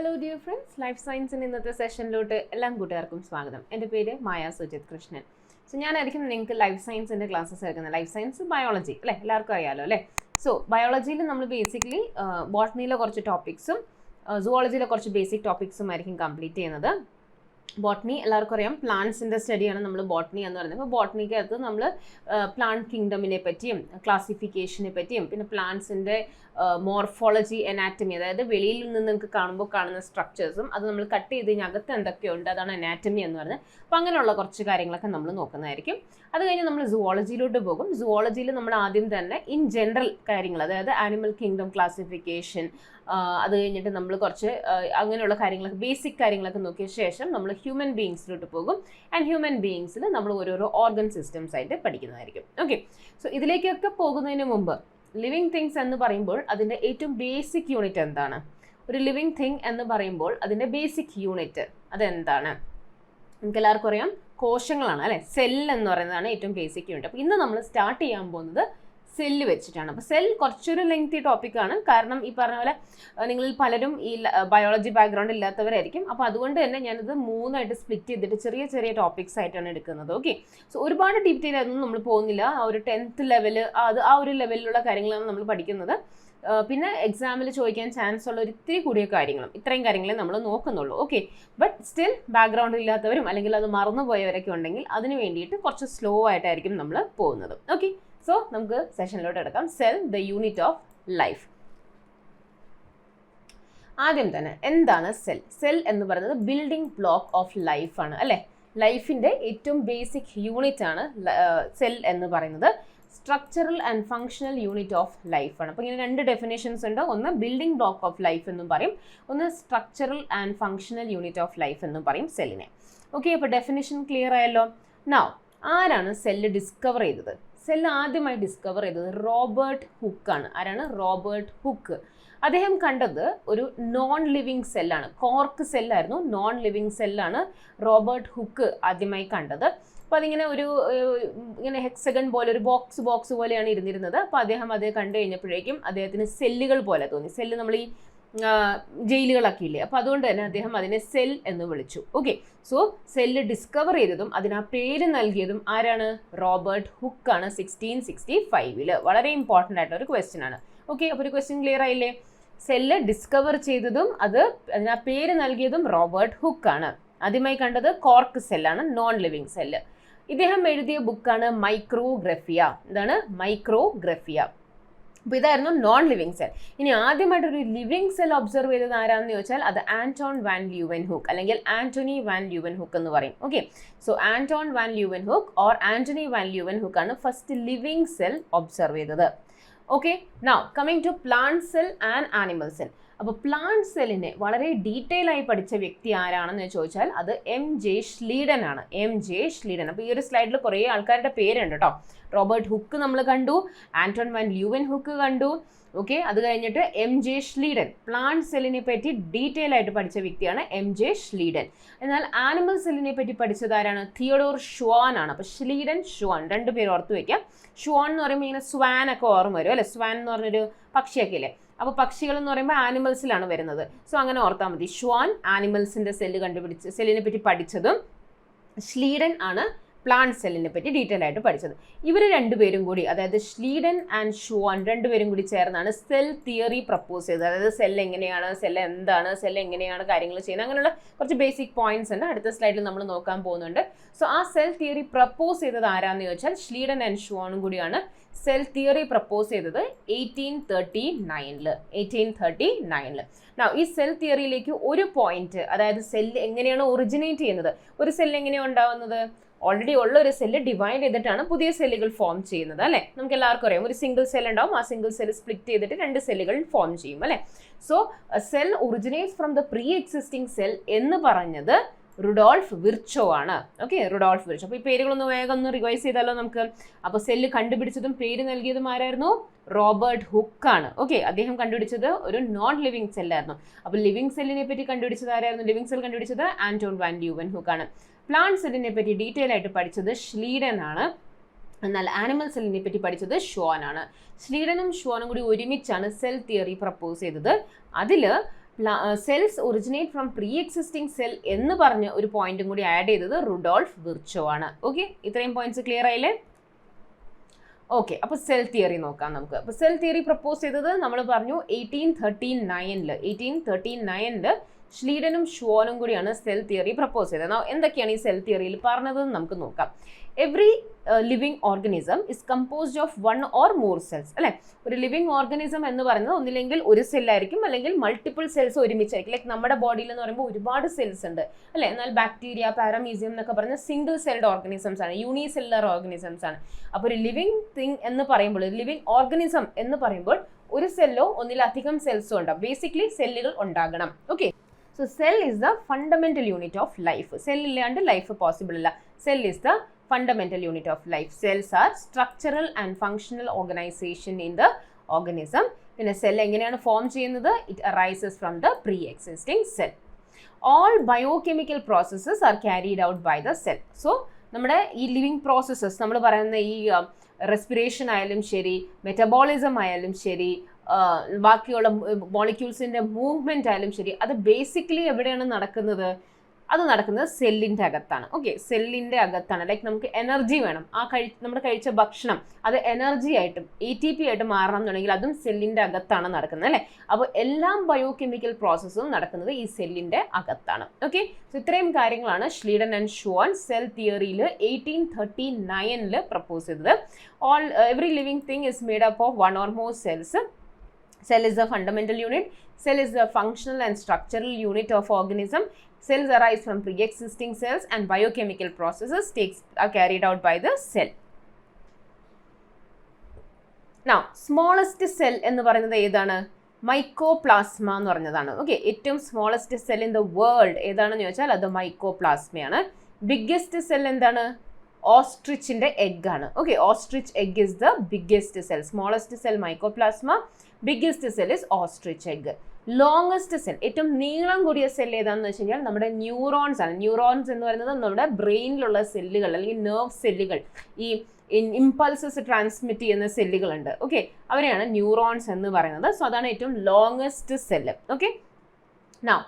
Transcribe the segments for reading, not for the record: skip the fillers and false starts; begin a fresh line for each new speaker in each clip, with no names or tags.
Hello dear friends, life സയൻസിൻ്റെ ഇന്നത്തെ സെഷനിലോട്ട് എല്ലാ കൂട്ടുകാർക്കും സ്വാഗതം. എൻ്റെ പേര് മായ സുജിത് കൃഷ്ണൻ. സോ ഞാനായിരിക്കും നിങ്ങൾക്ക് ലൈഫ് സയൻസിൻ്റെ ക്ലാസ്സസ് എടുക്കുന്നത്. ലൈഫ് സയൻസ് ബയോളജി അല്ലേ, എല്ലാവർക്കും അറിയാമല്ലോ അല്ലേ. സോ ബയോളജിയിൽ നമ്മൾ ബേസിക്കലി ബോട്ടണിയിലെ കുറച്ച് ടോപ്പിക്സും സുവോളജിയിലെ കുറച്ച് ബേസിക് ടോപ്പിക്സും ആയിരിക്കും കംപ്ലീറ്റ് ചെയ്യുന്നത്. ബോട്ടണി എല്ലാവർക്കും അറിയാം, പ്ലാന്റ്സിൻ്റെ സ്റ്റഡിയാണ് നമ്മൾ ബോട്ടണി എന്ന് പറയുന്നത്. അപ്പോൾ ബോട്ടണിക്കകത്ത് നമ്മൾ പ്ലാന്റ് കിങ്ഡമിനെ പറ്റിയും ക്ലാസിഫിക്കേഷനെ പറ്റിയും പിന്നെ പ്ലാന്റ്സിൻ്റെ മോർഫോളജി, അനാറ്റമി, അതായത് വെളിയിൽ നിന്ന് നിങ്ങൾക്ക് കാണുമ്പോൾ കാണുന്ന സ്ട്രക്ചേഴ്സും അത് നമ്മൾ കട്ട് ചെയ്ത് കഴിഞ്ഞാൽ അകത്ത് എന്തൊക്കെയുണ്ട് അതാണ് അനാറ്റമി എന്ന് പറയുന്നത്. അപ്പോൾ അങ്ങനെയുള്ള കുറച്ച് കാര്യങ്ങളൊക്കെ നമ്മൾ നോക്കുന്നതായിരിക്കും. അത് കഴിഞ്ഞ് നമ്മൾ സുവോളജിയിലോട്ട് പോകും. സുവോളജിയിൽ നമ്മൾ ആദ്യം തന്നെ ഇൻ ജനറൽ കാര്യങ്ങൾ, അതായത് ആനിമൽ കിങ്ഡം ക്ലാസിഫിക്കേഷൻ, അത് കഴിഞ്ഞിട്ട് നമ്മൾ കുറച്ച് അങ്ങനെയുള്ള കാര്യങ്ങളൊക്കെ ബേസിക് കാര്യങ്ങളൊക്കെ നോക്കിയ ശേഷം നമ്മൾ ഹ്യൂമൻ ബീയിങ്സിലോട്ട് പോകും. ആൻഡ് ഹ്യൂമൻ ബീയിങ്സിൽ നമ്മൾ ഓരോരോ ഓർഗൻ സിസ്റ്റംസ് ആയിട്ട് പഠിക്കുന്നതായിരിക്കും. ഓക്കെ, സോ ഇതിലേക്കൊക്കെ പോകുന്നതിന് മുമ്പ് ലിവിങ് തിങ്സ് എന്ന് പറയുമ്പോൾ അതിൻ്റെ ഏറ്റവും ബേസിക് യൂണിറ്റ് എന്താണ്? ഒരു ലിവിങ് തിങ് എന്ന് പറയുമ്പോൾ അതിൻ്റെ ബേസിക് യൂണിറ്റ് അതെന്താണ്? നമുക്ക് എല്ലാവർക്കും അറിയാം, കോശങ്ങളാണ് അല്ലേ. സെൽ എന്ന് പറയുന്നതാണ് ഏറ്റവും ബേസിക് യൂണിറ്റ്. അപ്പോൾ ഇന്ന് നമ്മൾ സ്റ്റാർട്ട് ചെയ്യാൻ പോകുന്നത് സെല്ല് വെച്ചിട്ടാണ്. അപ്പോൾ സെൽ കുറച്ചൊരു ലെങ്തി ടോപ്പിക്കാണ്, കാരണം ഈ പറഞ്ഞ പോലെ നിങ്ങളിൽ പലരും ഈ ബയോളജി ബാക്ക്ഗ്രൗണ്ട് ഇല്ലാത്തവരായിരിക്കും. അപ്പോൾ അതുകൊണ്ട് തന്നെ ഞാനിത് മൂന്നായിട്ട് സ്പ്ലിറ്റ് ചെയ്തിട്ട് ചെറിയ ചെറിയ ടോപ്പിക്സ് ആയിട്ടാണ് എടുക്കുന്നത്. ഓക്കെ, സോ ഒരുപാട് ഡീറ്റെയിൽ ആയിരുന്നു നമ്മൾ പോകുന്നില്ല. ആ ഒരു 10th ലെവൽ ആ ഒരു ലെവലിലുള്ള കാര്യങ്ങളാണ് നമ്മൾ പഠിക്കുന്നത്. പിന്നെ എക്സാമിൽ ചോദിക്കാൻ ചാൻസ് ഉള്ള ഒരു ഇത്തിരി കൂടിയ കാര്യങ്ങളും ഇത്രയും കാര്യങ്ങളെ നമ്മൾ നോക്കുന്നുള്ളൂ. ഓക്കെ, ബട്ട് സ്റ്റിൽ ബാക്ക്ഗ്രൗണ്ട് ഇല്ലാത്തവരും അല്ലെങ്കിൽ അത് മറന്നുപോയവരൊക്കെ ഉണ്ടെങ്കിൽ അതിന് വേണ്ടിയിട്ട് കുറച്ച് സ്ലോ ആയിട്ടായിരിക്കും നമ്മൾ പോകുന്നത്. ഓക്കെ, സോ നമുക്ക് സെഷനിലോട്ട് എടുക്കാം. Cell, the unit of life. ആദ്യം തന്നെ എന്താണ് സെൽ? സെൽ എന്ന് പറയുന്നത് ബിൽഡിംഗ് ബ്ലോക്ക് ഓഫ് ലൈഫ് ആണ് അല്ലേ. ലൈഫിൻ്റെ ഏറ്റവും ബേസിക് യൂണിറ്റ് ആണ് സെൽ എന്ന് പറയുന്നത്. Structural and functional unit of life ആണ്. അപ്പോൾ ഇങ്ങനെ രണ്ട് ഡെഫിനേഷൻസ് ഉണ്ട്. ഒന്ന് ബിൽഡിംഗ് ബ്ലോക്ക് ഓഫ് ലൈഫ് എന്നും പറയും, ഒന്ന് structural and functional unit of life എന്നും പറയും സെല്ലിനെ. ഓക്കെ, അപ്പോൾ ഡെഫിനേഷൻ ക്ലിയർ ആയല്ലോ. നൗ ആരാണ് സെല്ല് ഡിസ്കവർ ചെയ്തത്? സെല്ല് ആദ്യമായി ഡിസ്കവർ ചെയ്തത് റോബർട്ട് ഹുക്കാണ്. ആരാണ്? Robert Hooke. അദ്ദേഹം കണ്ടത് ഒരു നോൺ ലിവിങ് സെല്ലാണ്, കോർക്ക് സെല്ലായിരുന്നു. നോൺ ലിവിങ് സെല്ലാണ് റോബർട്ട് ഹുക്ക് ആദ്യമായി കണ്ടത്. അപ്പോൾ അതിങ്ങനെ ഇങ്ങനെ ഹെക്സഗൺ പോലെ ഒരു ബോക്സ് പോലെയാണ് ഇരുന്നിരുന്നത്. അപ്പോൾ അദ്ദേഹം അത് കണ്ടു കഴിഞ്ഞപ്പോഴേക്കും അദ്ദേഹത്തിന് സെല്ലുകൾ പോലെ തോന്നി. സെല്ല് നമ്മൾ ഈ ജയിലുകളൊക്കെ ഇല്ലേ, അപ്പോൾ അതുകൊണ്ട് തന്നെ അദ്ദേഹം അതിനെ സെൽ എന്ന് വിളിച്ചു. ഓക്കെ, സോ സെല്ല് ഡിസ്കവർ ചെയ്തതും അതിന് ആ പേര് നൽകിയതും ആരാണ്? റോബർട്ട് ഹുക്കാണ് 1665. വളരെ ഇമ്പോർട്ടൻ്റ് ആയിട്ടുള്ള ഒരു ക്വസ്റ്റ്യൻ ആണ്. ഓക്കെ, അപ്പോൾ ഒരു ക്വസ്റ്റ്യൻ ക്ലിയർ ആയില്ലേ? സെല്ല് ഡിസ്കവർ ചെയ്തതും അതിന് ആ പേര് നൽകിയതും റോബർട്ട് ഹുക്കാണ്. ആദ്യമായി കണ്ടത് കോർക്ക് സെല്ലാണ്, നോൺ ലിവിങ് സെല്ല്. ഇദ്ദേഹം എഴുതിയ ബുക്കാണ് മൈക്രോഗ്രഫിയ. എന്താണ്? മൈക്രോഗ്രഫിയ. അപ്പോൾ ഇതായിരുന്നു നോൺ ലിവിങ് സെൽ. ഇനി ആദ്യമായിട്ടൊരു ലിവിങ് സെൽ ഒബ്സർവ് ചെയ്തത് ആരാണെന്ന് ചോദിച്ചാൽ അത് ആന്റോൺ വാൻ ല്യൂവൻഹുക്ക് അല്ലെങ്കിൽ ആന്റണി വാൻ ല്യൂവൻഹുക്ക് എന്ന് പറയും. Okay, so Anton van Leeuwenhoek or Antony van Leeuwenhoek ആണ് ഫസ്റ്റ് ലിവിങ് സെൽ ഒബ്സർവ് ചെയ്തത്. Okay, now coming to plant cell and animal cell. അപ്പോൾ പ്ലാന്റ് സെല്ലിനെ വളരെ ഡീറ്റെയിൽ ആയി പഠിച്ച വ്യക്തി ആരാണെന്ന് ചോദിച്ചാൽ അത് MJ ഷ്ലീഡൻ ആണ്. MJ Schleiden. അപ്പോൾ ഈ ഒരു സ്ലൈഡിൽ കുറേ ആൾക്കാരുടെ പേരുണ്ട് കേട്ടോ. റോബർട്ട് ഹുക്ക് നമ്മൾ കണ്ടു, ആന്റോൺ വാൻ ല്യൂവൻഹുക്ക് കണ്ടു. ഓക്കെ, അത് കഴിഞ്ഞിട്ട് MJ ഷ്ലീഡൻ. പ്ലാന്റ് സെല്ലിനെ പറ്റി ഡീറ്റെയിൽ ആയിട്ട് പഠിച്ച വ്യക്തിയാണ് MJ ഷ്ലീഡൻ. എന്നാൽ ആനിമൽ സെല്ലിനെ പറ്റി പഠിച്ചത് ആരാണ്? തിയോഡോർ ഷ്വാൻ ആണ്. അപ്പോൾ ഷ്ലീഡൻ, ഷ്വാൻ രണ്ടുപേരും ഓർത്ത് വയ്ക്കാം. ഷ്വാൻ എന്ന് പറയുമ്പോൾ ഇങ്ങനെ സ്വാൻ ഒക്കെ ഓർമ്മ വരും അല്ലേ. സ്വാൻ എന്ന് പറഞ്ഞൊരു പക്ഷിയൊക്കെ ഇല്ലേ. അപ്പോൾ പക്ഷികൾ എന്ന് പറയുമ്പോൾ ആനിമൽസിലാണ് വരുന്നത്. സോ അങ്ങനെ ഓർത്താൽ മതി. ഷ്വാൻ ആനിമൽസിൻ്റെ സെല്ലിനെ പറ്റി പഠിച്ചതും ഷ്ലീഡൻ ആണ് പ്ലാന്റ് സെല്ലിനെ പറ്റി ഡീറ്റെയിൽ ആയിട്ട് പഠിച്ചത്. ഇവർ രണ്ടുപേരും കൂടി, അതായത് ഷ്ലീഡൻ ആൻഡ് ഷ്വാൻ രണ്ടുപേരും കൂടി ചേർന്നാണ് സെൽ തിയറി പ്രപ്പോസ് ചെയ്തത്. അതായത് സെൽ എങ്ങനെയാണ്, സെൽ എന്താണ്, സെൽ എങ്ങനെയാണ് കാര്യങ്ങൾ ചെയ്യുന്നത്, അങ്ങനെയുള്ള കുറച്ച് ബേസിക് പോയിന്റ്സ് ഉണ്ട്. അടുത്ത സ്ലൈഡിൽ നമ്മൾ നോക്കാൻ പോകുന്നുണ്ട്. സോ ആ സെൽ തിയറി പ്രപ്പോസ് ചെയ്തത് ആരാന്ന് ചോദിച്ചാൽ ഷ്ലീഡൻ ആൻഡ് ഷ്വാനും കൂടിയാണ് സെൽ തിയറി പ്രപ്പോസ് ചെയ്തത് 1839. Now ഈ സെൽ തിയറിയിലേക്ക് ഒരു പോയിന്റ്, അതായത് സെല്ല് എങ്ങനെയാണ് ഒറിജിനേറ്റ് ചെയ്യുന്നത്, ഒരു സെല്ല് എങ്ങനെയാണ് ഉണ്ടാവുന്നത്? ഓൾറെഡി ഉള്ള ഒരു സെല്ല് ഡിവൈഡ് ചെയ്തിട്ടാണ് പുതിയ സെല്ലുകൾ ഫോം ചെയ്യുന്നത് അല്ലേ. നമുക്ക് എല്ലാവർക്കും അറിയാം, ഒരു സിംഗിൾ സെൽ ഉണ്ടാവും, ആ സിംഗിൾ സെൽ സ്പ്ലിറ്റ് ചെയ്തിട്ട് രണ്ട് സെല്ലുകൾ ഫോം ചെയ്യും അല്ലേ. So cell originates from the pre existing cell എന്ന് പറഞ്ഞത് റുഡോൾഫ് വിർച്ചോ ആണ്. Okay, Rudolf Virchow. അപ്പോൾ ഈ പേരുകളൊന്ന് വേഗം ഒന്ന് റിവൈസ് ചെയ്താലോ നമുക്ക്. അപ്പോൾ സെല്ല് കണ്ടുപിടിച്ചതും പേര് നൽകിയതും ആരായിരുന്നു? റോബർട്ട് ഹുക്കാണ്. ഓക്കെ, അദ്ദേഹം കണ്ടുപിടിച്ചത് ഒരു നോൺ ലിവിങ് സെല്ലായിരുന്നു. അപ്പോൾ ലിവിങ് സെല്ലിനെ പറ്റി കണ്ടുപിടിച്ചത് ആരായിരുന്നു? ലിവിങ് സെൽ കണ്ടുപിടിച്ചത് ആന്റോൺ വാൻ ല്യൂവൻഹുക്ക് ആണ്. പ്ലാന്റ് സെല്ലിനെ പറ്റി ഡീറ്റെയിൽ ആയിട്ട് പഠിച്ചത് ഷ്ലീഡൻ ആണ്. എന്നാൽ ആനിമൽ സെല്ലിനെ പറ്റി പഠിച്ചത് ഷ്വാൻ ആണ്. ഷ്ലീഡനും ഷ്വാനും കൂടി ഒരുമിച്ചാണ് സെൽ തിയറി പ്രപ്പോസ് ചെയ്തത്. അതിൽ cells originate from pre existing cell എന്ന് പറഞ്ഞ ഒരു പോയിന്റും കൂടി ആഡ് ചെയ്തത് റുഡോൾഫ് വിർച്ചോ ആണ്. ഓക്കെ, ഇത്രയും പോയിന്റ്സ് ക്ലിയർ ആയില്ലേ? ഓക്കെ, അപ്പോൾ സെൽ തിയറി നോക്കാം നമുക്ക്. അപ്പോൾ സെൽ തിയറി പ്രപ്പോസ് ചെയ്തത് നമ്മൾ പറഞ്ഞു 1839 ഷ്ലീഡനും ഷ്വാനും കൂടിയാണ് സെൽ തിയറി പ്രപ്പോസ് ചെയ്തത്. എന്തൊക്കെയാണ് ഈ സെൽ തിയറിയിൽ പറഞ്ഞതെന്ന് നമുക്ക് നോക്കാം. Every living organism is composed of 1 or more cells, അല്ലെ? ഒരു ലിവിങ് ഓർഗനിസം എന്ന് പറയുന്നത് ഒന്നില്ലെങ്കിൽ ഒരു സെല്ലായിരിക്കും, അല്ലെങ്കിൽ മൾട്ടിപ്പിൾ സെൽസ് ഒരുമിച്ചായിരിക്കും. ലൈക്ക് നമ്മുടെ ബോഡിയിൽ എന്ന് പറയുമ്പോൾ ഒരുപാട് സെൽസ് ഉണ്ട്, അല്ലെ? എന്നാൽ ബാക്ടീരിയ, പാരാമീസിയം എന്നൊക്കെ പറഞ്ഞ സിംഗിൾ സെൽഡ് ഓർഗനിസംസ് ആണ്, യൂണിസെല്ലുലർ ഓർഗനിസംസ് ആണ്. അപ്പോൾ ഒരു ലിവിങ് തിങ് എന്ന് പറയുമ്പോൾ, ലിവിങ് ഓർഗനിസം എന്ന് പറയുമ്പോൾ ഒരു സെല്ലോ ഒന്നിലധികം സെൽസോ ഉണ്ടാവും. ബേസിക്കലി സെല്ലുകൾ ഉണ്ടാകണം. Okay, so cell is the fundamental unit of life. Cell ഇല്ലാണ്ട് ലൈഫ് പോസിബിൾ അല്ല. Cell is the fundamental unit of life. Cells are structural and functional organization in the organism. പിന്നെ cell എങ്ങനെയാണ് form ചെയ്യുന്നത്? It arises from the pre-existing cell. All biochemical processes are carried out by the cell. So നമ്മുടെ ഈ living processes, നമ്മൾ പറയുന്ന ഈ respiration ആയാലും ശരി, മെറ്റബോളിസം ആയാലും ശരി, ബാക്കിയുള്ള മോളിക്യൂൾസിൻ്റെ മൂവ്മെൻറ്റ് ആയാലും ശരി, അത് ബേസിക്കലി എവിടെയാണ് നടക്കുന്നത്? അത് നടക്കുന്നത് സെല്ലിൻ്റെ അകത്താണ്. ഓക്കെ, സെല്ലിൻ്റെ അകത്താണ്. ലൈക്ക് നമുക്ക് എനർജി വേണം, നമ്മൾ കഴിച്ച ഭക്ഷണം അത് എനർജി ആയിട്ടും ATP ആയിട്ട് മാറണം എന്നുണ്ടെങ്കിൽ അതും സെല്ലിൻ്റെ അകത്താണ് നടക്കുന്നത്, അല്ലേ? അപ്പോൾ എല്ലാം ബയോകെമിക്കൽ പ്രോസസ്സും നടക്കുന്നത് ഈ സെല്ലിൻ്റെ അകത്താണ്. ഓക്കെ, സോ ഇത്രയും കാര്യങ്ങളാണ് ഷ്ലീഡൻ ആൻഡ് ഷ്വാൻ സെൽ തിയറിയിൽ 1839 പ്രപ്പോസ് ചെയ്തത്. Every living thing is made up of 1 or more cells. Cell is the fundamental unit. Cell is the functional and structural unit of organism. Cells arise from pre-existing cells and biochemical processes are carried out by the cell. Now, smallest cell എന്ന് പറയുന്നത് ഏതാണ്? Mycoplasma എന്ന് പറഞ്ഞതാണ്. Okay, ഏറ്റവും smallest cell in the world ഏതാണെന്ന് ചോദിച്ചാൽ അത് മൈക്കോപ്ലാസ്മയാണ്. Biggest cell എന്താണ്? ഓസ്ട്രിച്ചിന്റെ എഗ് ആണ്. Okay, ostrich egg is the biggest cell. Smallest cell mycoplasma, biggest cell is ostrich egg. Longest cell, ഏറ്റവും നീളം കൂടിയ സെൽ ഏതാണെന്ന് വെച്ച് കഴിഞ്ഞാൽ നമ്മുടെ ന്യൂറോൺസ് ആണ്. ന്യൂറോൺസ് എന്ന് പറയുന്നത് നമ്മുടെ ബ്രെയിനിലുള്ള സെല്ലുകൾ അല്ലെങ്കിൽ നെർവ് സെല്ലുകൾ, ഈ ഇമ്പൾസസ് ട്രാൻസ്മിറ്റ് ചെയ്യുന്ന സെല്ലുകളുണ്ട്. ഓക്കെ, അവരെയാണ് ന്യൂറോൺസ് എന്ന് പറയുന്നത്. സോ അതാണ് ഏറ്റവും longest cell. Okay, now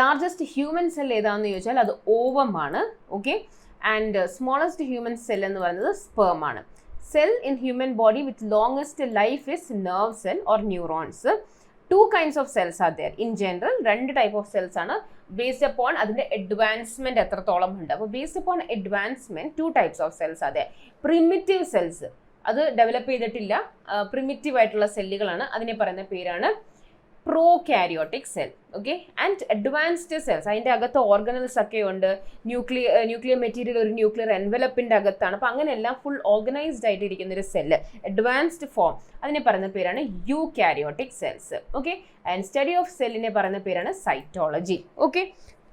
largest human cell ഏതാണെന്ന് ചോദിച്ചാൽ അത് ഓവം ആണ്. Okay, and smallest human cell എന്ന് പറയുന്നത് സ്പേം ആണ്. Cell in human body with longest life is nerve cell or neurons. 2 kinds of cells are there. In general, 2 type of cells ആണ്. Based upon അതിൻ്റെ advancement എത്രത്തോളം ഉണ്ട്. അപ്പോൾ based upon advancement 2 types of cells are there. Primitive cells, അത് develop ചെയ്തിട്ടില്ല, primitive ആയിട്ടുള്ള സെല്ലുകളാണ്. അതിനെ പറയുന്ന പേരാണ് prokaryotic cell. Okay, and advanced cells, അതിൻ്റെ അകത്ത് ഓർഗനൽസ് ഒക്കെ ഉണ്ട്. ന്യൂക്ലിയർ മെറ്റീരിയൽ ഒരു ന്യൂക്ലിയർ എൻവലപ്പിൻ്റെ അകത്താണ്. അപ്പോൾ അങ്ങനെയെല്ലാം ഫുൾ ഓർഗനൈസ്ഡ് ആയിട്ട് ഇരിക്കുന്ന ഒരു സെല്ല്, അഡ്വാൻസ്ഡ് ഫോം, അതിനെ പറയുന്ന പേരാണ് eukaryotic cells. Okay, and study of സെല്ലിനെ പറയുന്ന പേരാണ് cytology. Okay,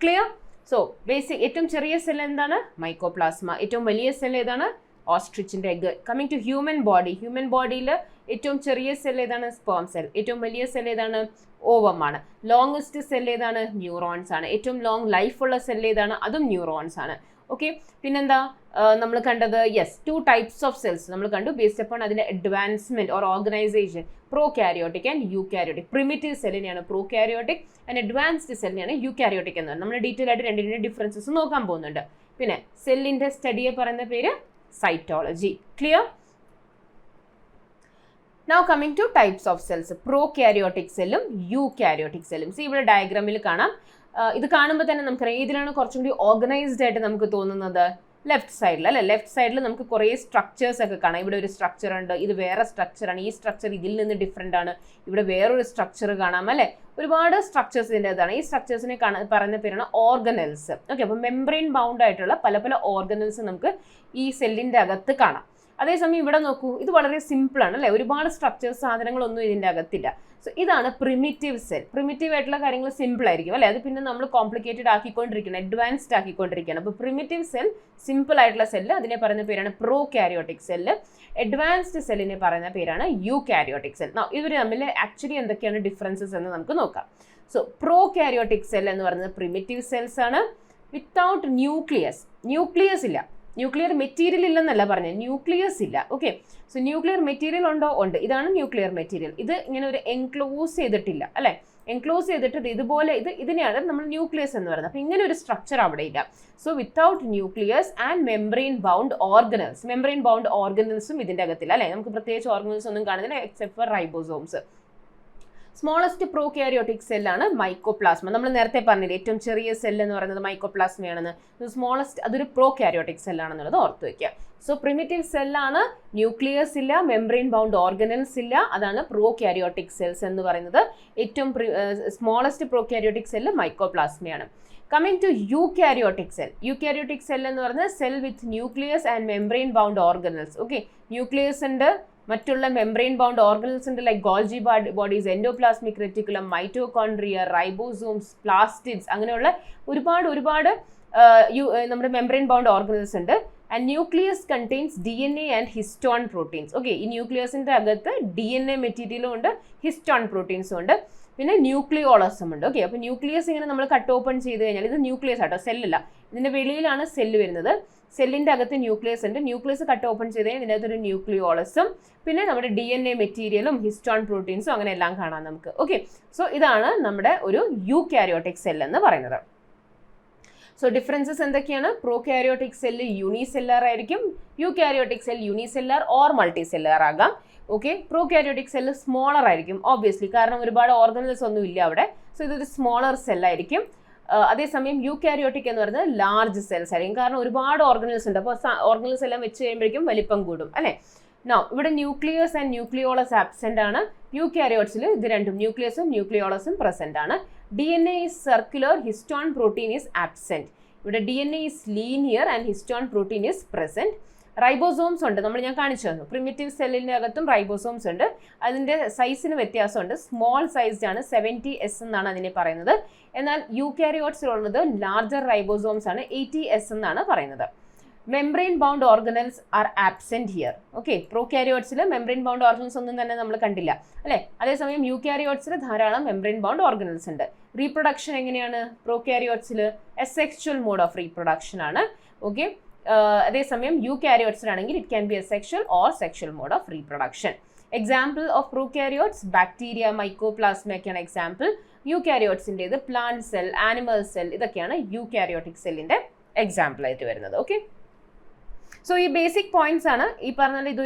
clear? So basic ഏറ്റവും ചെറിയ സെൽ എന്താണ്? മൈക്കോപ്ലാസ്മ. ഏറ്റവും വലിയ സെൽ ഏതാണ്? ഓസ്ട്രിച്ചിൻ്റെ egg. Coming to human body, human ബോഡിയിൽ ഏറ്റവും ചെറിയ സെൽ ഏതാണ്? Sperm cell. ഏറ്റവും വലിയ സെൽ ഏതാണ്? ഓവം ആണ്. ലോങ്ങസ്റ്റ് സെൽ ഏതാണ്? ന്യൂറോൺസ് ആണ്. ഏറ്റവും ലോങ് ലൈഫുള്ള സെൽ ഏതാണ്? അതും ന്യൂറോൺസ് ആണ്. ഓക്കെ, പിന്നെന്താ നമ്മൾ കണ്ടത്? യെസ്, 2 types ഓഫ് സെൽസ് നമ്മൾ കണ്ടു. ബേസ്ഡ് അപ്പോൺ അതിൻ്റെ advancement or organisation, prokaryotic and eukaryotic. Primitive സെല്ലിനെയാണ് പ്രോകാരിയോട്ടിക്, ആൻഡ് അഡ്വാൻസ്ഡ് സെല്ലിനെയാണ് യൂകാരിയോട്ടിക് എന്ന് പറയുന്നത്. നമ്മൾ ഡീറ്റെയിൽ ആയിട്ട് രണ്ടിൻ്റെ ഡിഫറൻസസ് നോക്കാൻ പോകുന്നുണ്ട്. പിന്നെ സെല്ലിൻ്റെ സ്റ്റഡിയെ പറയുന്ന പേര് cytology. Clear? Now coming to types of cells, prokaryotic സെല്ലും യൂകാരിയോട്ടിക് സെല്ലും. സി ഇവിടെ ഡയഗ്രാമിൽ കാണാം. ഇത് കാണുമ്പോൾ തന്നെ നമുക്കറിയാം ഇതിലാണ് കുറച്ചും കൂടി ഓർഗനൈസ്ഡ് ആയിട്ട് നമുക്ക് തോന്നുന്നത്. ലെഫ്റ്റ് സൈഡിൽ, അല്ലെ? ലെഫ്റ്റ് സൈഡിൽ നമുക്ക് കുറേ സ്ട്രക്ചേഴ്സ് ഒക്കെ കാണാം. ഇവിടെ ഒരു സ്ട്രക്ചർ ഉണ്ട്, ഇത് വേറെ സ്ട്രക്ചറാണ്, ഈ സ്ട്രക്ചർ ഇതിൽ നിന്ന് ഡിഫറെൻ്റ് ആണ്, ഇവിടെ വേറൊരു സ്ട്രക്ചർ കാണാം, അല്ലേ? ഒരുപാട് സ്ട്രക്ചേഴ്സ് ഇതിൻ്റെതാണ്. ഈ സ്ട്രക്ചേഴ്സിനെ പറയുന്ന പേരാണ് ഓർഗനൽസ്. ഓക്കെ, അപ്പോൾ മെംബ്രെയിൻ ബൗണ്ട് ആയിട്ടുള്ള പല പല ഓർഗനൽസ് നമുക്ക് ഈ സെല്ലിൻ്റെ അകത്ത് കാണാം. അതേസമയം ഇവിടെ നോക്കൂ, ഇത് വളരെ സിമ്പിളാണ്, അല്ലേ? ഒരുപാട് സ്ട്രക്ചേഴ്സ്, സാധനങ്ങളൊന്നും ഇതിൻ്റെ അകത്തില്ല. സോ ഇതാണ് പ്രിമിറ്റീവ് സെൽ. പ്രിമിറ്റീവ് ആയിട്ടുള്ള കാര്യങ്ങൾ സിമ്പിൾ ആയിരിക്കും, അല്ലേ? അത് പിന്നെ നമ്മൾ കോംപ്ലിക്കേറ്റഡ് ആക്കിക്കൊണ്ടിരിക്കണം, അഡ്വാൻസ്ഡ് ആക്കിക്കൊണ്ടിരിക്കുകയാണ്. അപ്പോൾ പ്രിമിറ്റീവ് സെൽ, സിമ്പിൾ ആയിട്ടുള്ള സെല്ല്, അതിനെ പറയുന്ന പേരാണ് പ്രോകാരിയോട്ടിക് സെല്ല്. അഡ്വാൻസ്ഡ് സെല്ലിനെ പറയുന്ന പേരാണ് യൂകാരിയോട്ടിക് സെൽ. ഇവർ തമ്മിൽ ആക്ച്വലി എന്തൊക്കെയാണ് ഡിഫറൻസസ് എന്ന് നമുക്ക് നോക്കാം. സോ പ്രോകാരിയോട്ടിക് സെൽ എന്ന് പറയുന്നത് പ്രിമിറ്റീവ് സെൽസ് ആണ്, വിത്തൗട്ട് ന്യൂക്ലിയസ്. ന്യൂക്ലിയസ് ഇല്ല, ന്യൂക്ലിയർ മെറ്റീരിയൽ ഇല്ലെന്നല്ല പറഞ്ഞത്, ന്യൂക്ലിയസ് ഇല്ല. ഓക്കെ, സോ ന്യൂക്ലിയർ മെറ്റീരിയൽ ഉണ്ടോ? ഉണ്ട്. ഇതാണ് ന്യൂക്ലിയർ മെറ്റീരിയൽ. ഇത് ഇങ്ങനെ ഒരു എൻക്ലോസ് ചെയ്തിട്ടില്ല അല്ലേ, എൻക്ലോസ് ചെയ്തിട്ട് ഇതുപോലെ ഇതിനെയാണ് നമ്മൾ ന്യൂക്ലിയസ് എന്ന് പറയുന്നത്. അപ്പോൾ ഇങ്ങനെ ഒരു സ്ട്രക്ചർ അവിടെ ഇല്ല. So without nucleus and membrane bound organelles, membrane bound ഓർഗനൽസും ഇതിൻ്റെ അകത്തില്ല അല്ലേ, നമുക്ക് പ്രത്യേകിച്ച് ഓർഗനൽസ് ഒന്നും കാണുന്നില്ല except for ribosomes. Smallest prokaryotic സെല്ലാണ് മൈക്കോപ്ലാസ്മ. നമ്മൾ നേരത്തെ പറഞ്ഞില്ലേ ഏറ്റവും ചെറിയ സെല്ല് എന്ന് പറയുന്നത് മൈക്കോപ്ലാസ്മയാണെന്ന്. സ്മോളസ്റ്റ് അതൊരു പ്രോകാരിയോട്ടിക് സെല്ലാണെന്നുള്ളത് ഓർത്ത് വയ്ക്കുക. സോ പ്രിമിറ്റീവ് സെല്ലാണ്, ന്യൂക്ലിയസ് ഇല്ല, മെംബ്രെയിൻ ബൗണ്ട് ഓർഗനൽസ് ഇല്ല, അതാണ് പ്രോകാരിയോട്ടിക് സെൽസ് എന്ന് പറയുന്നത്. ഏറ്റവും സ്മോളസ്റ്റ് പ്രോകാരിയോട്ടിക് സെല്ല് മൈക്കോപ്ലാസ്മയാണ്. Coming to eukaryotic cell. Eukaryotic cell എന്ന് പറയുന്നത് cell with nucleus and membrane bound organelles. Okay, nucleus ഉണ്ട്, മറ്റുള്ള മെംബ്രെയിൻ ബൗണ്ട് ഓർഗനൽസ് ഉണ്ട്, like Golgi bodies, endoplasmic reticulum, mitochondria, ribosomes, plastids, അങ്ങനെയുള്ള ഒരുപാട് നമ്മുടെ മെംബ്രെയിൻ ബൗണ്ട് ഓർഗനൽസ് ഉണ്ട്. And nucleus contains DNA and histone proteins. Okay, ഈ ന്യൂക്ലിയസിൻ്റെ അകത്ത് DNA മെറ്റീരിയലും ഉണ്ട്, ഹിസ്റ്റോൺ പ്രോട്ടീൻസും ഉണ്ട്, പിന്നെ ന്യൂക്ലിയോളസും ഉണ്ട്. ഓക്കെ, അപ്പോൾ ന്യൂക്ലിയസ് ഇങ്ങനെ നമ്മൾ കട്ട് ഓപ്പൺ ചെയ്ത് കഴിഞ്ഞാൽ, ഇത് ന്യൂക്ലിയസ് ആട്ടോ, സെല്ലല്ല, ഇതിൻ്റെ വെളിയിലാണ് സെല്ല് വരുന്നത്. സെല്ലിൻ്റെ അകത്ത് ന്യൂക്ലിയസ് ഉണ്ട്, ന്യൂക്ലിയസ് കട്ട് ഓപ്പൺ ചെയ്ത് കഴിഞ്ഞാൽ ഇതിൻ്റെ അകത്തൊരു ന്യൂക്ലിയോളസും പിന്നെ നമ്മുടെ DNA മെറ്റീരിയലും ഹിസ്റ്റോൺ പ്രോട്ടീൻസും അങ്ങനെ എല്ലാം കാണാം നമുക്ക്. ഓക്കെ, സോ ഇതാണ് നമ്മുടെ ഒരു യൂകാരിയോട്ടിക് സെൽ എന്ന് പറയുന്നത്. സോ ഡിഫറൻസസ് എന്തൊക്കെയാണ്? പ്രോകാരിയോട്ടിക് സെല്ല് യൂണിസെല്ലാർ ആയിരിക്കും, eukaryotic cell unicellular or multicellular ആകാം. ഓക്കെ, പ്രോകാരിയോട്ടിക് സെല്ല് സ്മോളർ ആയിരിക്കും ഓബ്വിയസ്ലി, കാരണം ഒരുപാട് ഓർഗനൽസ് ഒന്നും ഇല്ല അവിടെ. സോ ഇതൊരു സ്മോളർ സെല്ലായിരിക്കും. അതേസമയം യൂകാരിയോട്ടിക് എന്ന് പറയുന്നത് ലാർജ് സെൽസ് ആയിരിക്കും, കാരണം ഒരുപാട് ഓർഗനൽസ് ഉണ്ട്. അപ്പോൾ ഓർഗനൽസ് എല്ലാം വെച്ച് കഴിയുമ്പോഴേക്കും വലിപ്പം കൂടും അല്ലേ. നോ, ഇവിടെ ന്യൂക്ലിയസ് ആൻഡ് ന്യൂക്ലിയോളസ് ആബ്സെന്റ് ആണ്. യൂകാരിയോട്സിൽ ഇത് രണ്ടും ന്യൂക്ലിയസും ന്യൂക്ലിയോളസും പ്രസന്റ് ആണ്. DNA is circular, histone protein is absent. ഇവിടെ DNA is linear and histone protein is present. Ribosomes ഉണ്ട്, ഞാൻ കാണിച്ചു തന്നു. പ്രിമിറ്റീവ് സെല്ലിൻ്റെ അകത്തും റൈബോസോംസ് ഉണ്ട്, അതിൻ്റെ സൈസിന് വ്യത്യാസമുണ്ട്. സ്മോൾ സൈസ്ഡ് ആണ്, 70S എന്നാണ് അതിനെ പറയുന്നത്. എന്നാൽ യൂകാരിയോട്സിലുള്ളത് ലാർജർ റൈബോസോംസ് ആണ്, 80S എന്നാണ് പറയുന്നത്. Membrane bound organelles are absent here. Okay, പ്രോകാരിയോട്സിൽ മെംബ്രെയിൻ ബൗണ്ട് ഓർഗനൽസ് ഒന്നും തന്നെ നമ്മൾ കണ്ടില്ല അല്ലേ. അതേസമയം യൂകാരിയോട്സിൽ ധാരാളം മെംബ്രെയിൻ ബൗണ്ട് ഓർഗനൽസ് ഉണ്ട്. റീപ്രൊഡക്ഷൻ എങ്ങനെയാണ്? പ്രോകാരിയോട്സിൽ asexual mode of reproduction okay. ഓക്കെ, അതേസമയം യൂകാരിയോട്സിലാണെങ്കിൽ it can be asexual or sexual mode of reproduction. Example of prokaryotes bacteria, mycoplasma ഒക്കെയാണ് എക്സാമ്പിൾ. യൂകാരിയോട്സിൻ്റെത് പ്ലാന്റ് സെൽ, ആനിമൽ സെൽ, ഇതൊക്കെയാണ് യൂകാരിയോട്ടിക് സെല്ലിൻ്റെ എക്സാമ്പിൾ ആയിട്ട് വരുന്നത്. ഓക്കെ, സോ ഈ ബേസിക് പോയിന്റ്സ് ആണ് ഈ പറഞ്ഞാൽ. ഇത്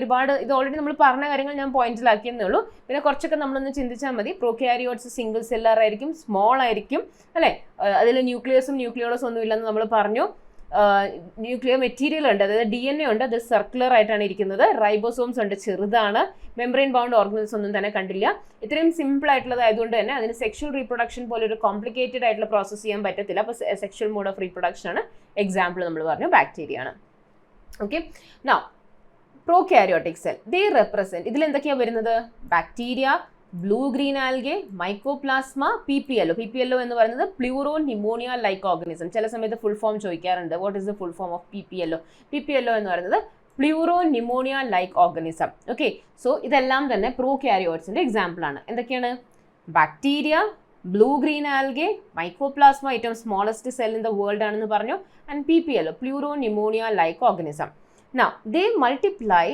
ഓൾറെഡി നമ്മൾ പറഞ്ഞ കാര്യങ്ങൾ ഞാൻ പോയിന്റിലാക്കിയെന്നേ ഉള്ളൂ. പിന്നെ കുറച്ചൊക്കെ നമ്മളൊന്ന് ചിന്തിച്ചാൽ മതി. പ്രോകാരിയോട്സ് സിംഗിൾ സെല്ലാർ ആയിരിക്കും, സ്മോൾ ആയിരിക്കും അല്ലേ. അതിൽ ന്യൂക്ലിയസും ന്യൂക്ലിയോളസും ഒന്നും ഇല്ലെന്ന് നമ്മൾ പറഞ്ഞു. ന്യൂക്ലിയർ മെറ്റീരിയൽ ഉണ്ട്, അതായത് DNA ഉണ്ട്, അത് സർക്കുലർ ആയിട്ടാണ് ഇരിക്കുന്നത്. റൈബോസോംസ് ഉണ്ട്, ചെറുതാണ്. മെംബ്രെയിൻ ബൗണ്ട് ഓർഗനൽസ് ഒന്നും തന്നെ കണ്ടില്ല. ഇത്രയും സിമ്പിൾ ആയിട്ടുള്ളത് ആയതുകൊണ്ട് തന്നെ അതിന് സെക്ഷൽ റീപ്രൊഡക്ഷൻ പോലെ ഒരു കോംപ്ലിക്കേറ്റഡ് ആയിട്ടുള്ള പ്രോസസ്സ് ചെയ്യാൻ പറ്റത്തില്ല. അപ്പോൾ സെക്ഷൽ മോഡ് ഓഫ് റീപ്രൊഡക്ഷൻ ആണ്. എക്സാമ്പിൾ നമ്മൾ പറഞ്ഞു ബാക്ടീരിയ ആണ്. ഓക്കെ, നൗ പ്രോകാരിയോട്ടിക് സെൽ ദേ റെപ്രസെന്റ്, ഇതിൽ എന്തൊക്കെയാണ് വരുന്നത്? Bacteria, blue green algae, mycoplasma, PPLO എന്ന് പറയുന്നത് പ്ലൂറോ ന്യൂമോണിയ ലൈക്ക് ഓർഗനിസം. ചില സമയത്ത് ഫുൾ ഫോം ചോദിക്കാറുണ്ട്, what is the full form of PPLO എന്ന് പറയുന്നത് pleuro pneumonia like organism. Okay, so ഇതെല്ലാം തന്നെ പ്രോകാരിയോട്സിന്റെ എക്സാമ്പിൾ ആണ്. എന്തൊക്കെയാണ്? Bacteria, blue green algae, mycoplasma ഏറ്റവും smallest cell in the world ആണെന്ന് പറഞ്ഞു, and PPLO pleuro pneumonia like organism. Now they multiply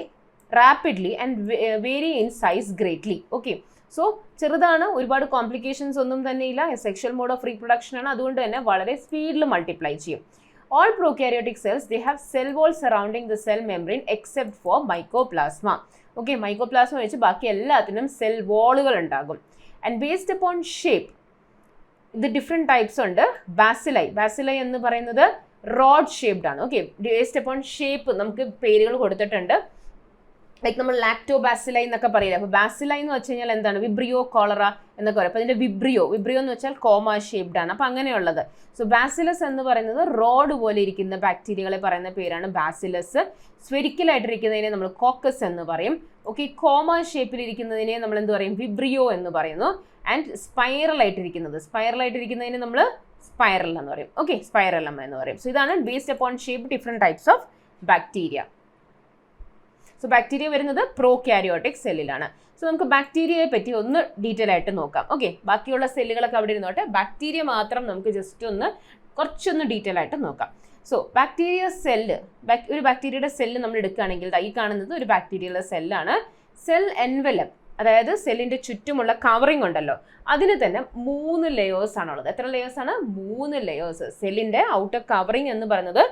rapidly and vary in size greatly. Okay, so ചെറുതാണ്, ഒരുപാട് complications ഒന്നും തന്നെ ഇല്ല, സെക്ഷൽ മോഡ് ഓഫ് റീപ്രൊഡക്ഷൻ ആണ്, അതുകൊണ്ട് തന്നെ വളരെ സ്പീഡിൽ മൾട്ടിപ്ലൈ ചെയ്യും. All prokaryotic cells, they have cell wall surrounding the cell membrane except for mycoplasma. Okay, mycoplasma വെച്ച് ബാക്കി എല്ലാത്തിനും സെൽ വാളുകൾ ഉണ്ടാകും. And based upon shape, ഇത് ഡിഫറെൻറ്റ് ടൈപ്സ് ഉണ്ട്. ബാസിലൈ എന്ന് പറയുന്നത് റോഡ് ഷേപ്ഡ് ആണ്. ഓക്കെ, ബേസ്ഡ് അപ്പോൺ ഷേപ്പ് നമുക്ക് പേരുകൾ കൊടുത്തിട്ടുണ്ട്. ലൈക്ക് നമ്മൾ ലാക്ടോബാസിലൈ എന്നൊക്കെ പറയില്ല. അപ്പോൾ ബാസിലൈ എന്ന് വെച്ച് കഴിഞ്ഞാൽ എന്താണ്? വിബ്രിയോ കോളറ എന്നൊക്കെ പറയും. അപ്പോൾ അതിൻ്റെ വിബ്രിയോ എന്ന് വെച്ചാൽ കോമ ഷേപ്ഡ് ആണ്. അപ്പോൾ അങ്ങനെയുള്ളത്. സോ ബാസിലസ് എന്ന് പറയുന്നത് റോഡ് പോലെ ഇരിക്കുന്ന ബാക്ടീരിയകളെ പറയുന്ന പേരാണ് ബാസിലസ്. സ്ഫെരിക്കലായിട്ടിരിക്കുന്നതിനെ നമ്മൾ കോക്കസ് എന്ന് പറയും. ഓക്കെ, കോമ ഷേപ്പിലിരിക്കുന്നതിനെ നമ്മൾ എന്ത് പറയും? വിബ്രിയോ എന്ന് പറയുന്നു. ആൻഡ് സ്പൈറലായിട്ടിരിക്കുന്നതിനെ നമ്മൾ സ്പൈറൽ എന്ന് പറയും. ഓക്കെ, സ്പൈറലം എന്ന് പറയും. സോ ഇതാണ് based upon shape different types of bacteria. So bacteria വരുന്നത് പ്രോകാരിയോട്ടിക് സെല്ലിലാണ്. സോ നമുക്ക് ബാക്ടീരിയയെ പറ്റി ഒന്ന് ഡീറ്റെയിൽ ആയിട്ട് നോക്കാം. ഓക്കെ, ബാക്കിയുള്ള സെല്ലുകളൊക്കെ അവിടെ ഇരുന്നോട്ടെ, ബാക്ടീരിയ മാത്രം നമുക്ക് ജസ്റ്റ് കുറച്ചൊന്ന് ഡീറ്റെയിൽ ആയിട്ട് നോക്കാം. സോ ബാക്ടീരിയ സെല്ല്, ഒരു ബാക്ടീരിയയുടെ സെല്ല് നമ്മൾ എടുക്കുകയാണെങ്കിൽ ഈ കാണുന്നത് ഒരു ബാക്ടീരിയയുടെ സെല്ലാണ്. സെൽ എൻവലപ്പ്, അതായത് സെല്ലിന്റെ ചുറ്റുമുള്ള കവറിങ് ഉണ്ടല്ലോ, അതിന് തന്നെ 3 ലെയേഴ്സ് ആണുള്ളത്. എത്ര ലെയേഴ്സ് ആണ്? 3 ലെയേഴ്സ്. സെല്ലിന്റെ ഔട്ടർ കവറിങ് എന്ന് പറയുന്നത്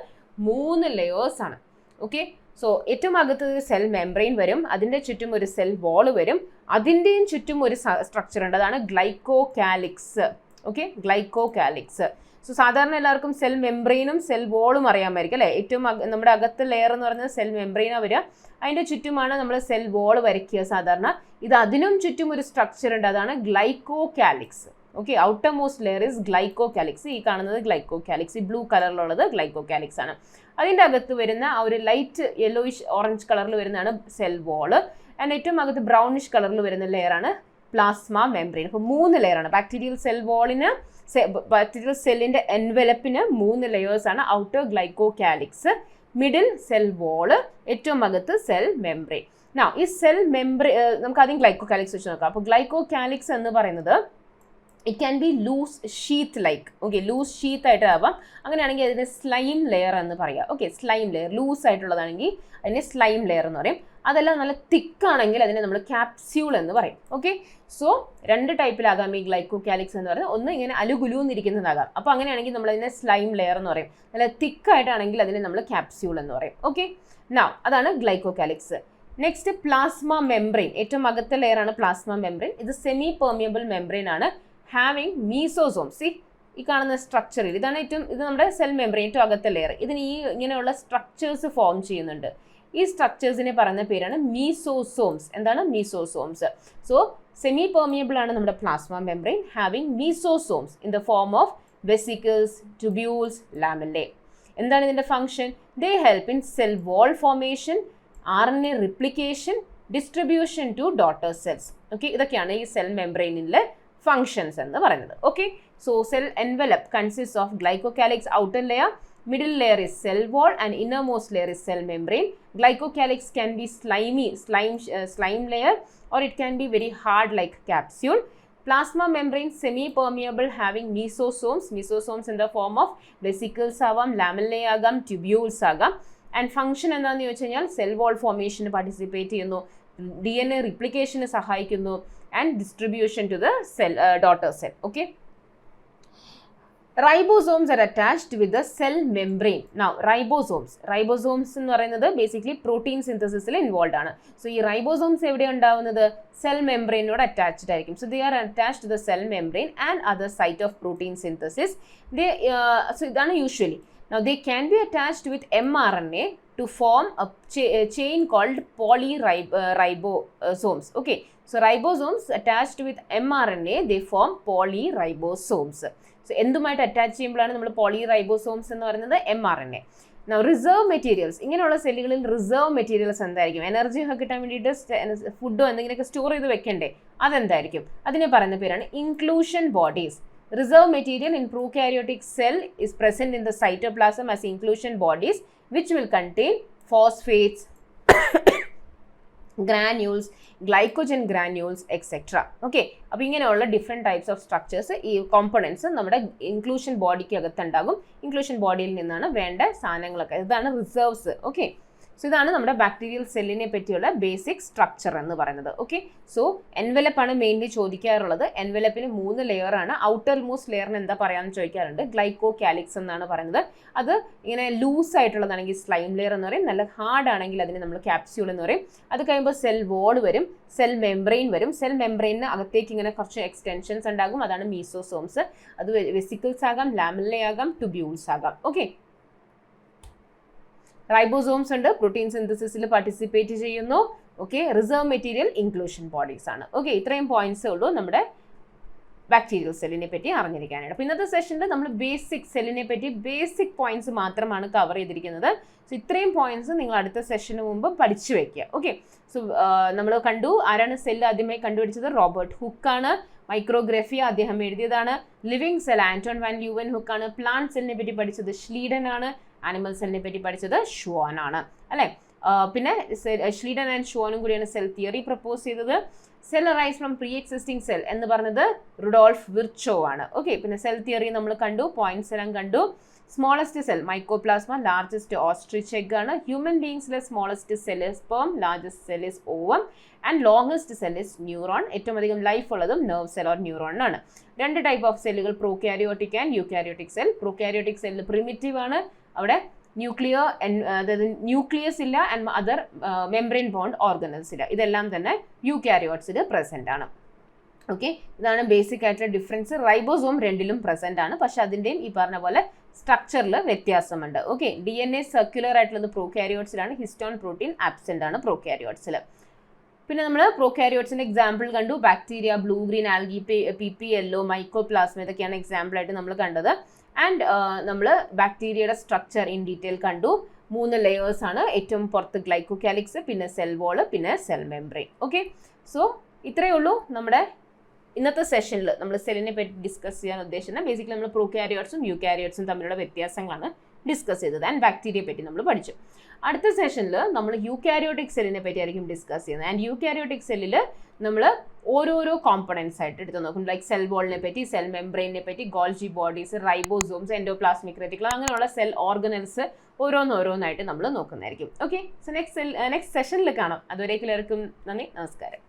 3 ലെയേഴ്സ് ആണ്. ഓക്കെ, സോ ഏറ്റവും അകത്ത് ഒരു സെൽ മെംബ്രെയിൻ വരും, അതിന്റെ ചുറ്റും ഒരു സെൽ വോൾ വരും, അതിൻ്റെയും ചുറ്റും ഒരു സ്ട്രക്ചർ ഉണ്ട്, അതാണ് ഗ്ലൈക്കോകാലിക്സ്. ഓക്കെ, ഗ്ലൈക്കോകാലിക്സ്. സോ സാധാരണ എല്ലാവർക്കും സെൽ മെംബ്രെയിനും സെൽ വോളും അറിയാമായിരിക്കും അല്ലേ. ഏറ്റവും നമ്മുടെ അകത്ത് ലെയർ എന്ന് പറയുന്നത് സെൽ മെംബ്രെയിനാണ് വരിക, അതിൻ്റെ ചുറ്റുമാണ് നമ്മൾ സെൽ വോൾ വരയ്ക്കുക സാധാരണ. ഇത് അതിനും ചുറ്റും ഒരു സ്ട്രക്ചർ ഉണ്ട്, അതാണ് ഗ്ലൈക്കോകാലിക്സ്. Okay, outer most layer is ഗ്ലൈക്കോകാലിക്സ്. ഈ കാണുന്നത് ഗ്ലൈക്കോകാലിക്സ്, ഈ ബ്ലൂ കളറിലുള്ളത് ഗ്ലൈക്കോകാലിക്സ് ആണ്. അതിൻ്റെ അകത്ത് വരുന്ന ആ ഒരു ലൈറ്റ് യെല്ലോയിഷ് ഓറഞ്ച് കളറിൽ വരുന്നതാണ് സെൽ വോള്. ആൻഡ് ഏറ്റവും അകത്ത് ബ്രൗണിഷ് കളറിൽ വരുന്ന ലെയറാണ് പ്ലാസ്മ മെംബ്രെയിൻ. അപ്പോൾ 3 ലെയറാണ്. ബാക്ടീരിയൽ സെൽ വോളിന്, ബാക്ടീരിയൽ സെല്ലിൻ്റെ എൻവലപ്പിന് 3 ലെയേഴ്സാണ്. Outer glycocalyx, middle cell wall, ഏറ്റവും അകത്ത് സെൽ മെംബ്രെയിൻ. ഈ സെൽ മെംബ്രെയിൻ നമുക്ക് ആദ്യം ഗ്ലൈക്കോകാലിക്സ് വെച്ച് നോക്കാം. അപ്പോൾ ഗ്ലൈക്കോകാലിക്സ് എന്ന് പറയുന്നത് it can be loose sheath like. Okay, loose sheath ആയിട്ട് ആവാം. അങ്ങനെയാണെങ്കിൽ അതിന് സ്ലൈം ലെയർ എന്ന് പറയാം. ഓക്കെ, സ്ലൈം ലെയർ ലൂസ് ആയിട്ടുള്ളതാണെങ്കിൽ അതിനെ സ്ലൈം ലെയർ എന്ന് പറയും. അതെല്ലാം നല്ല തിക്കാണെങ്കിൽ അതിനെ നമ്മൾ ക്യാപ്സ്യൂൾ എന്ന് പറയും. ഓക്കെ, സോ 2 ടൈപ്പിലാകാം ഈ ഗ്ലൈക്കോകാലിക്സ് എന്ന് പറയുന്നത്. ഒന്ന് ഇങ്ങനെ അലുകുലൂന്നിരിക്കുന്നതാകാം, അപ്പോൾ അങ്ങനെയാണെങ്കിൽ നമ്മൾ അതിനെ സ്ലൈം ലെയർ എന്ന് പറയും. നല്ല തിക്കായിട്ടാണെങ്കിൽ അതിനെ നമ്മൾ ക്യാപ്സ്യൂൾ എന്ന് പറയും. ഓക്കെ, അതാണ് ഗ്ലൈക്കോകാലിക്സ്. നെക്സ്റ്റ് പ്ലാസ്മ മെംബ്രെയിൻ, ഏറ്റവും അകത്തെ ലെയറാണ് പ്ലാസ്മ മെംബ്രെയിൻ. ഇത് സെമി പെർമിയബിൾ മെംബ്രെയിൻ ആണ്, ഹാവിങ് മീസോസോംസ്. ഈ കാണുന്ന സ്ട്രക്ചറിൽ ഇത് നമ്മുടെ സെൽ മെംബ്രെയിൻ ഏറ്റവും അകത്തെ ലെയർ. ഇതിന് ഇങ്ങനെയുള്ള സ്ട്രക്ചേഴ്സ് ഫോം ചെയ്യുന്നുണ്ട്. ഈ സ്ട്രക്ചേഴ്സിനെ പറയുന്ന പേരാണ് മീസോസോംസ്. എന്താണ്? മീസോസോംസ്. സോ സെമി പെർമിയബിൾ ആണ് നമ്മുടെ plasma membrane, having mesosomes in the form of vesicles, tubules, lamellae. എന്താണ് ഇതിന്റെ function? They help in cell wall formation, RNA replication, distribution to daughter cells. Okay, ഇതൊക്കെയാണ് ഈ സെൽ മെംബ്രെയിനിലെ functions എന്ന് പറയുന്നത്. Okay, so cell envelope consist of glycocalyx outer layer, middle layer is cell wall, and innermost layer is cell membrane. Glycocalyx can be slime layer, or it can be very hard like capsule. Plasma membrane semi-permeable, having mesosomes in the form of vesicles ആവാം, lamellae ആകാം, tubules ആകാം. And function എന്താണെന്ന് ചോദിച്ചു കഴിഞ്ഞാൽ cell wall ഫോർമേഷന് participate ചെയ്യുന്നു, DNA റിപ്ലിക്കേഷന് സഹായിക്കുന്നു, and distribution to the cell daughter cell. Okay, ribosomes are attached with the cell membrane. Now ribosomes എന്ന് പറയുന്നത് ബേസിക്കലി പ്രോട്ടീൻ സിന്തസിസിൽ ഇൻവോൾവ് ആണ്. സോ ഈ റൈബോസോംസ് എവിടെയാണ് ഉണ്ടാവുന്നത്? സെൽ മെംബ്രെയിനോട് അറ്റാച്ച്ഡ് ആയിരിക്കും. So they are attached to the cell membrane and other site of protein synthesis. So ഇതാണ് usually. Now they can be attached with mRNA to form a chain called polyribosomes. Okay, so ribosomes attached with mRNA, they form polyribosomes. So എന്തുമായിട്ട് attach ചെയ്യുമ്പോഴാണ് നമ്മൾ polyribosomes എന്ന് പറയുന്നത്? mRNA. Now reserve materials, ഇങ്ങനെയുള്ള സെല്ലുകളിൽ reserve materials എന്തായിരിക്കും? Energy ഒക്കെ കിട്ടാൻ വേണ്ടിയിട്ട് ഫുഡോ എന്തെങ്കിലുമൊക്കെ സ്റ്റോർ ചെയ്ത് വെക്കണ്ടേ, അതെന്തായിരിക്കും? അതിനെ പറയുന്ന പേരാണ് inclusion bodies. Reserve material in prokaryotic cell is present in the cytoplasm as inclusion bodies, which will contain phosphates, granules, glycogen granules, etc. Okay, അപ്പോൾ ഇങ്ങനെയുള്ള ഡിഫറെൻറ്റ് ടൈപ്സ് ഓഫ് സ്ട്രക്ചേഴ്സ്, ഈ കോമ്പണൻസ് നമ്മുടെ ഇൻക്ലൂഷൻ ബോഡിക്ക് അകത്തുണ്ടാകും. ഇൻക്ലൂഷൻ ബോഡിയിൽ നിന്നാണ് വേണ്ട സാധനങ്ങളൊക്കെ. ഇതാണ് റിസർവ്സ്. ഓക്കെ, സോ ഇതാണ് നമ്മുടെ ബാക്ടീരിയൽ സെല്ലിനെ പറ്റിയുള്ള ബേസിക് സ്ട്രക്ചർ എന്ന് പറയുന്നത്. ഓക്കെ, സോ എൻവലപ്പാണ് മെയിൻലി ചോദിക്കാറുള്ളത്. എൻവലപ്പിന് 3 ലെയറാണ്. ഔട്ടർ മോസ്റ്റ് ലെയറിന് എന്താ പറയാമെന്ന് ചോദിക്കാറുണ്ട്. ഗ്ലൈക്കോകാലിക്സ് എന്നാണ് പറയുന്നത്. അത് ഇങ്ങനെ ലൂസ് ആയിട്ടുള്ളതാണെങ്കിൽ സ്ലൈം ലെയർ എന്ന് പറയും, നല്ല ഹാർഡ് ആണെങ്കിൽ അതിന് നമ്മൾ ക്യാപ്സ്യൂൾ എന്ന് പറയും. അത് കഴിയുമ്പോൾ സെൽ വോൾ വരും, സെൽ മെംബ്രെയിൻ വരും. സെൽ മെംബ്രെയിനിന് അകത്തേക്ക് ഇങ്ങനെ കുറച്ച് എക്സ്റ്റൻഷൻസ് ഉണ്ടാകും, അതാണ് മീസോസോംസ്. അത് വെസിക്കിൾസ് ആകാം, ലാമെല്ലാe ആകാം, ട്യൂബ്യൂൾസ് ആകാം. ഓക്കെ, റൈബോസോംസ് ഉണ്ട്, പ്രോട്ടീൻ സിന്തസിസിൽ പാർട്ടിസിപ്പേറ്റ് ചെയ്യുന്നു. Okay, reserve material inclusion bodies ആണ്. ഓക്കെ, ഇത്രയും പോയിന്റ്സേ ഉള്ളൂ നമ്മുടെ ബാക്ടീരിയൽ സെല്ലിനെ പറ്റി അറിഞ്ഞിരിക്കാനായിട്ട്. അപ്പോൾ ഇന്നത്തെ സെഷനിൽ നമ്മൾ ബേസിക് സെല്ലിനെ പറ്റി ബേസിക് പോയിന്റ്സ് മാത്രമാണ് കവർ ചെയ്തിരിക്കുന്നത്. സോ ഇത്രയും പോയിന്റ്സ് നിങ്ങൾ അടുത്ത സെഷന് മുമ്പ് പഠിച്ചു വെക്കുക. ഓക്കെ, സോ നമ്മൾ കണ്ടു ആരാണ് സെല്ല് ആദ്യമായി കണ്ടുപിടിച്ചത്? റോബർട്ട് ഹുക്കാണ്. മൈക്രോഗ്രഫി അദ്ദേഹം എഴുതിയതാണ്. ലിവിങ് സെൽ ആന്റോൺ വാൻ ല്യൂവൻ ഹുക്കാണ്. പ്ലാന്റ് സെല്ലിനെ പറ്റി പഠിച്ചത് ഷ്ലീഡൻ ആണ്. ആനിമൽ സെല്ലിനെ പറ്റി പഠിച്ചത് ഷ്വാൻ ആണ്, അല്ലേ? പിന്നെ ഷ്ലീഡൻ ആൻഡ് ഷ്വാനും കൂടിയാണ് സെൽ തിയറി പ്രപ്പോസ് ചെയ്തത്. Cell arise from pre existing cell എന്ന് പറഞ്ഞത് റുഡോൾഫ് വിർച്ചോ ആണ്. ഓക്കെ, പിന്നെ സെൽ തിയറി നമ്മൾ കണ്ടു, പോയിന്റ്സ് എല്ലാം കണ്ടു. Smallest cell mycoplasma, largest ostrich egg ആണ്. ഹ്യൂമൻ ബീങ്സിലെ smallest cell is sperm, largest cell is ovum and longest cell is neuron. ഏറ്റവും അധികം ലൈഫ് ഉള്ളതും നെർവ് സെൽ ഓർ ന്യൂറോൺ ആണ്. 2 ടൈപ്പ് ഓഫ് സെല്ലുകൾ, prokaryotic and eukaryotic cell. Prokaryotic cell primitive ആണ്, അവിടെ അതായത് ന്യൂക്ലിയസ് ഇല്ല and other membrane bound organelles ഇല്ല. ഇതെല്ലാം തന്നെ യൂകാരിയോട്സിൽ പ്രസന്റ് ആണ്. ഓക്കെ, ഇതാണ് ബേസിക് ആയിട്ടുള്ള ഡിഫറൻസ്. റൈബോസോം രണ്ടിലും പ്രസന്റ് ആണ്, പക്ഷെ അതിൻ്റെയും ഈ പറഞ്ഞ പോലെ സ്ട്രക്ചറിൽ വ്യത്യാസമുണ്ട്. ഓക്കെ, DNA സർക്കുലർ ആയിട്ടുള്ളത് പ്രോകാരിയോട്സിലാണ്, ഹിസ്റ്റോൺ പ്രോട്ടീൻ ആബ്സെന്റ് ആണ് പ്രോകാരിയോട്സിൽ. പിന്നെ നമ്മൾ പ്രോകാരിയോട്സിന്റെ എക്സാമ്പിൾ കണ്ടു, bacteria, blue green algae, PP yellow, mycoplasma, ഇതൊക്കെയാണ് എക്സാമ്പിൾ ആയിട്ട് നമ്മൾ കണ്ടത്. ആൻഡ് നമ്മൾ ബാക്ടീരിയയുടെ സ്ട്രക്ചർ ഇൻ ഡീറ്റെയിൽ കണ്ടു. 3 ലെയേഴ്സ് ആണ്, ഏറ്റവും പുറത്ത് ഗ്ലൈക്കോകാലിക്സ്, പിന്നെ സെൽ വോള്, പിന്നെ സെൽ മെംബ്രെയിൻ. ഓക്കെ, സോ ഇത്രയേ ഉള്ളൂ നമ്മുടെ ഇന്നത്തെ സെഷനിൽ നമ്മൾ സെല്ലിനെ പറ്റി ഡിസ്കസ് ചെയ്യാൻ ഉദ്ദേശിക്കുന്നത്. ബേസിക്കലി നമ്മൾ പ്രോകാരിയോട്സും യൂകാരിയോട്സും തമ്മിലുള്ള വ്യത്യാസങ്ങളാണ് ഡിസ്കസ് ചെയ്തത്. ആൻഡ് ബാക്ടീരിയയെ പറ്റി നമ്മൾ പഠിച്ചു. അടുത്ത സെഷനിൽ നമ്മൾ യൂകാരിയോട്ടിക് സെല്ലിനെ പറ്റി ആയിരിക്കും ഡിസ്കസ് ചെയ്യുന്നത്. ആൻഡ് യൂകാരിയോട്ടിക് സെല്ലിൽ നമ്മൾ ഓരോരോ കോമ്പണൻസ് ആയിട്ട് എടുത്ത് നോക്കും. ലൈക്ക് സെൽ വോളിനെ പറ്റി, സെൽ മെംബ്രെയിനെ പറ്റി, Golgi bodies, ribosomes, endoplasmic reticulum, അങ്ങനെയുള്ള സെൽ ഓർഗനൽസ് ഓരോന്നോരോന്നായിട്ട് നമ്മൾ നോക്കുന്നതായിരിക്കും. ഓക്കെ, സോ നെക്സ്റ്റ് സെഷനിൽ കാണാം. അതുവരേക്കും എല്ലാവർക്കും നന്ദി, നമസ്കാരം.